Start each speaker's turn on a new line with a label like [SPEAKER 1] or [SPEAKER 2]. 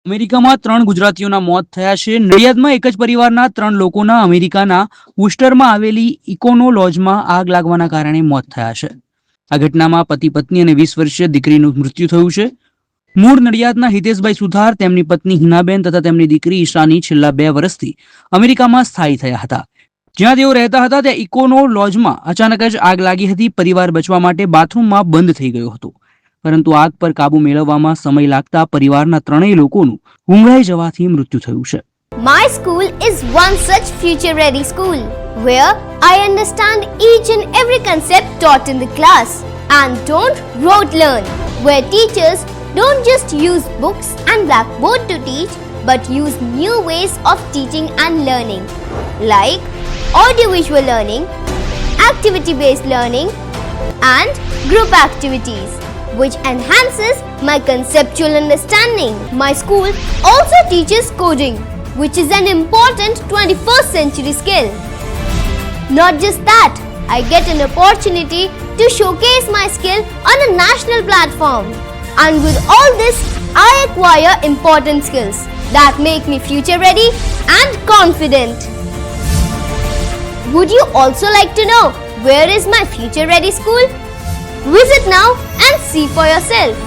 [SPEAKER 1] અમેરિકામાં 3 ગુજરાતીઓના મોત થયા છે. નડિયાદમાં એક જ પરિવારના 3 લોકોના અમેરિકાના વૂસ્ટરમાં આવેલી ઇકોનો લોજમાં આગ લાગવાના કારણે મોત થયા છે. આ ઘટનામાં પતિ પત્ની અને 20 વર્ષીય દીકરીનું મૃત્યુ થયું છે. મૂળ નડિયાદના હિતેશભાઈ સુથાર, તેમની પત્ની હિનાબેન તથા તેમની દીકરી ઈશાની છેલ્લા 2 વર્ષથી અમેરિકામાં સ્થાયી થયા હતા. જ્યાં તેઓ રહેતા હતા ત્યાં ઇકોનો લોજમાં અચાનક જ આગ લાગી હતી. પરિવાર બચવા માટે બાથરૂમમાં બંધ થઈ ગયો હતો, પરંતુ આગ પર કાબુ મેળવવામાં સમય લાગતા પરિવારના 3 લોકોનું ઊંઘાઈ જવાથી મૃત્યુ થયું છે.
[SPEAKER 2] My school is one such future-ready school where I understand each and every concept taught in the class and don't rote learn, where teachers don't just use books and blackboard to teach but use new ways of teaching and learning like audiovisual learning, activity-based learning and group activities, which enhances my conceptual understanding. My school also teaches coding, which is an important 21st century skill. Not just that, I get an opportunity to showcase my skill on a national platform. And with all this, I acquire important skills that make me future ready and confident. Would you also like to know where is my future ready school? Visit now and see for yourself.